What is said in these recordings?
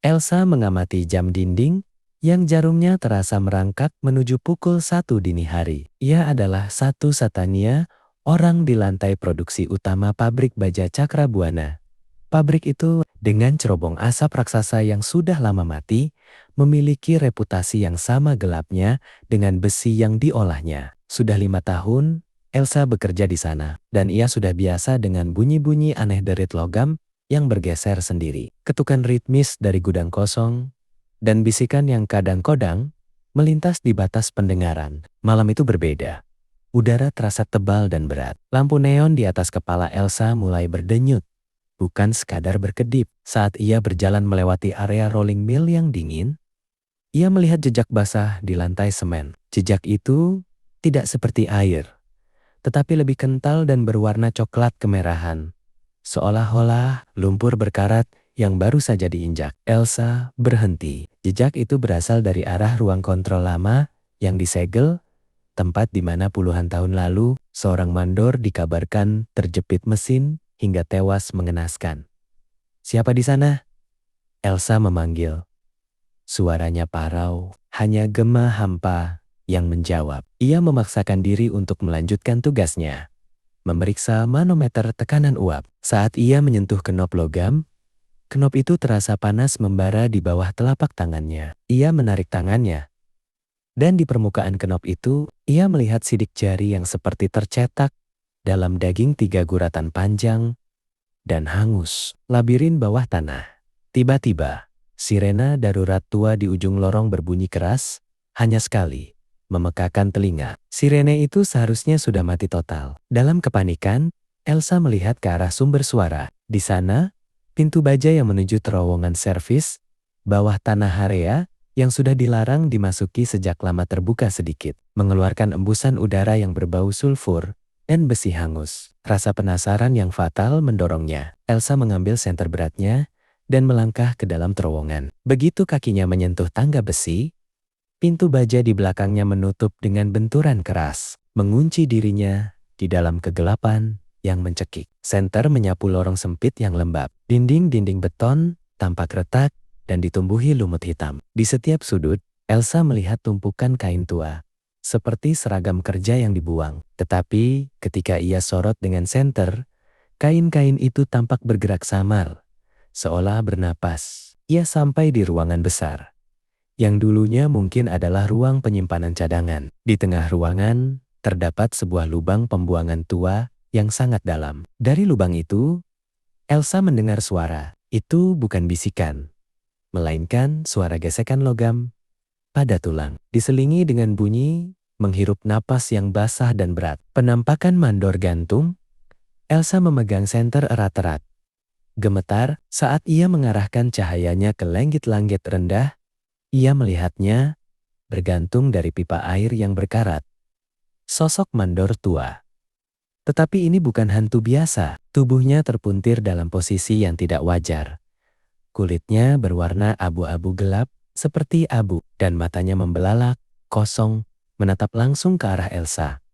Elsa mengamati jam dinding yang jarumnya terasa merangkak menuju pukul 1 dini hari. Ia adalah satu Satania, orang di lantai produksi utama pabrik baja Cakrabuana. Pabrik itu dengan cerobong asap raksasa yang sudah lama mati, memiliki reputasi yang sama gelapnya dengan besi yang diolahnya. Sudah 5 tahun, Elsa bekerja di sana, dan ia sudah biasa dengan bunyi-bunyi aneh derit logam yang bergeser sendiri. Ketukan ritmis dari gudang kosong, dan bisikan yang kadang-kadang melintas di batas pendengaran. Malam itu berbeda. Udara terasa tebal dan berat. Lampu neon di atas kepala Elsa mulai berdenyut, bukan sekadar berkedip. Saat ia berjalan melewati area rolling mill yang dingin, ia melihat jejak basah di lantai semen. Jejak itu tidak seperti air, tetapi lebih kental dan berwarna coklat kemerahan. Seolah-olah lumpur berkarat yang baru saja diinjak. Elsa berhenti. Jejak itu berasal dari arah ruang kontrol lama yang disegel, tempat di mana puluhan tahun lalu seorang mandor dikabarkan terjepit mesin hingga tewas mengenaskan. "Siapa di sana?" Elsa memanggil. Suaranya parau, hanya gema hampa yang menjawab. Ia memaksakan diri untuk melanjutkan tugasnya, memeriksa manometer tekanan uap. Saat ia menyentuh knop logam, knop itu terasa panas membara di bawah telapak tangannya. Ia menarik tangannya, dan di permukaan knop itu, ia melihat sidik jari yang seperti tercetak dalam daging 3 guratan panjang dan hangus. Labirin bawah tanah. Tiba-tiba, sirena darurat tua di ujung lorong berbunyi keras, hanya sekali, memekakan telinga. Sirene itu seharusnya sudah mati total. Dalam kepanikan, Elsa melihat ke arah sumber suara. Di sana, pintu baja yang menuju terowongan servis bawah tanah area yang sudah dilarang dimasuki sejak lama terbuka sedikit, mengeluarkan embusan udara yang berbau sulfur dan besi hangus. Rasa penasaran yang fatal mendorongnya. Elsa mengambil senter beratnya dan melangkah ke dalam terowongan. Begitu kakinya menyentuh tangga besi, pintu baja di belakangnya menutup dengan benturan keras, mengunci dirinya di dalam kegelapan yang mencekik. Senter menyapu lorong sempit yang lembab. Dinding-dinding beton tampak retak dan ditumbuhi lumut hitam. Di setiap sudut, Elsa melihat tumpukan kain tua, seperti seragam kerja yang dibuang. Tetapi ketika ia sorot dengan senter, kain-kain itu tampak bergerak samar, seolah bernapas. Ia sampai di ruangan besar, yang dulunya mungkin adalah ruang penyimpanan cadangan. Di tengah ruangan, terdapat sebuah lubang pembuangan tua yang sangat dalam. Dari lubang itu, Elsa mendengar suara. Itu bukan bisikan, melainkan suara gesekan logam pada tulang. Diselingi dengan bunyi menghirup napas yang basah dan berat. Penampakan mandor gantung, Elsa memegang senter erat-erat. Gemetar saat ia mengarahkan cahayanya ke langit-langit rendah. Ia melihatnya bergantung dari pipa air yang berkarat. Sosok mandor tua. Tetapi ini bukan hantu biasa. Tubuhnya terpuntir dalam posisi yang tidak wajar. Kulitnya berwarna abu-abu gelap seperti abu, dan matanya membelalak, kosong, menatap langsung ke arah Elsa.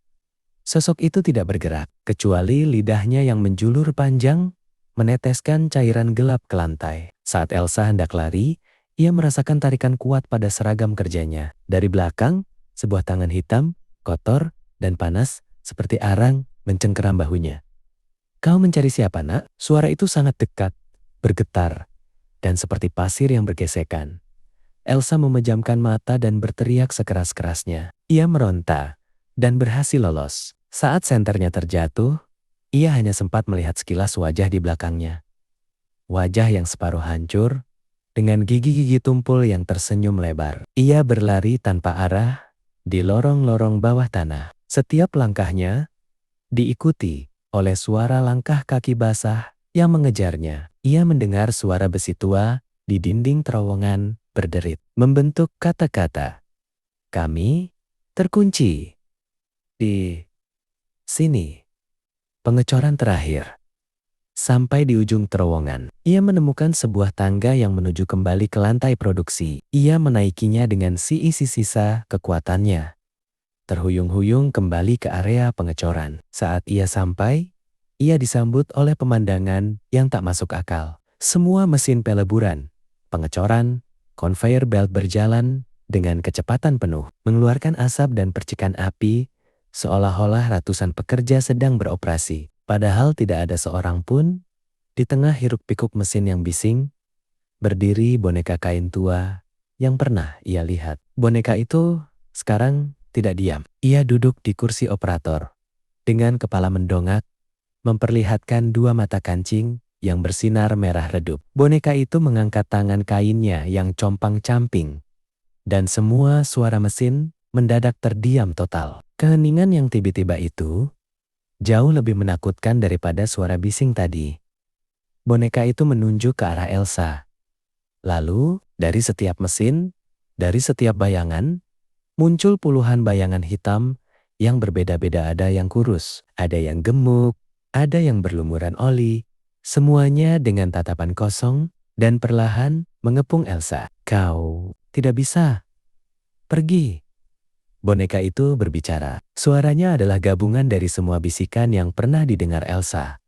Sosok itu tidak bergerak, kecuali lidahnya yang menjulur panjang, meneteskan cairan gelap ke lantai. Saat Elsa hendak lari, ia merasakan tarikan kuat pada seragam kerjanya. Dari belakang, sebuah tangan hitam, kotor, dan panas, seperti arang, mencengkeram bahunya. "Kau mencari siapa, nak?" Suara itu sangat dekat, bergetar, dan seperti pasir yang bergesekan. Elsa memejamkan mata dan berteriak sekeras-kerasnya. Ia meronta dan berhasil lolos. Saat senternya terjatuh, ia hanya sempat melihat sekilas wajah di belakangnya. Wajah yang separuh hancur, dengan gigi-gigi tumpul yang tersenyum lebar. Ia berlari tanpa arah di lorong-lorong bawah tanah. Setiap langkahnya diikuti oleh suara langkah kaki basah yang mengejarnya. Ia mendengar suara besi tua di dinding terowongan berderit, membentuk kata-kata. "Kami terkunci di sini." Pengecoran terakhir. Sampai di ujung terowongan, ia menemukan sebuah tangga yang menuju kembali ke lantai produksi. Ia menaikinya dengan sisa kekuatannya, terhuyung-huyung kembali ke area pengecoran. Saat ia sampai, ia disambut oleh pemandangan yang tak masuk akal. Semua mesin peleburan, pengecoran, conveyor belt berjalan dengan kecepatan penuh, mengeluarkan asap dan percikan api, seolah-olah ratusan pekerja sedang beroperasi. Padahal tidak ada seorang pun. Di tengah hiruk-pikuk mesin yang bising, berdiri boneka kain tua yang pernah ia lihat. Boneka itu sekarang tidak diam. Ia duduk di kursi operator, dengan kepala mendongak, memperlihatkan dua mata kancing yang bersinar merah redup. Boneka itu mengangkat tangan kainnya yang compang-camping, dan semua suara mesin mendadak terdiam total. Keheningan yang tiba-tiba itu jauh lebih menakutkan daripada suara bising tadi. Boneka itu menunjuk ke arah Elsa. Lalu, dari setiap mesin, dari setiap bayangan, muncul puluhan bayangan hitam yang berbeda-beda. Ada yang kurus, ada yang gemuk, ada yang berlumuran oli. Semuanya dengan tatapan kosong dan perlahan mengepung Elsa. "Kau tidak bisa. Pergi." Boneka itu berbicara. Suaranya adalah gabungan dari semua bisikan yang pernah didengar Elsa.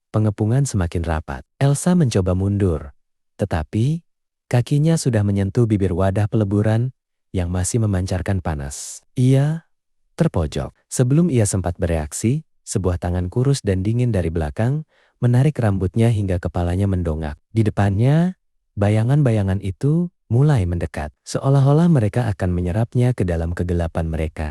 Pengepungan semakin rapat. Elsa mencoba mundur, tetapi kakinya sudah menyentuh bibir wadah peleburan yang masih memancarkan panas. Ia terpojok. Sebelum ia sempat bereaksi, sebuah tangan kurus dan dingin dari belakang menarik rambutnya hingga kepalanya mendongak. Di depannya, bayangan-bayangan itu mulai mendekat, seolah-olah mereka akan menyerapnya ke dalam kegelapan mereka.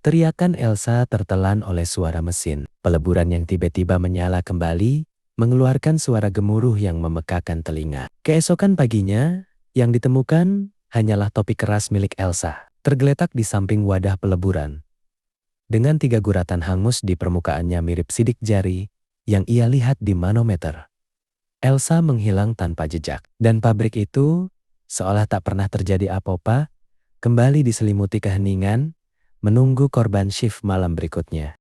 Teriakan Elsa tertelan oleh suara mesin. Peleburan yang tiba-tiba menyala kembali, mengeluarkan suara gemuruh yang memekakan telinga. Keesokan paginya, yang ditemukan hanyalah topi keras milik Elsa, tergeletak di samping wadah peleburan. Dengan 3 guratan hangus di permukaannya mirip sidik jari yang ia lihat di manometer. Elsa menghilang tanpa jejak, dan pabrik itu, seolah tak pernah terjadi apa-apa, kembali diselimuti keheningan, menunggu korban shift malam berikutnya.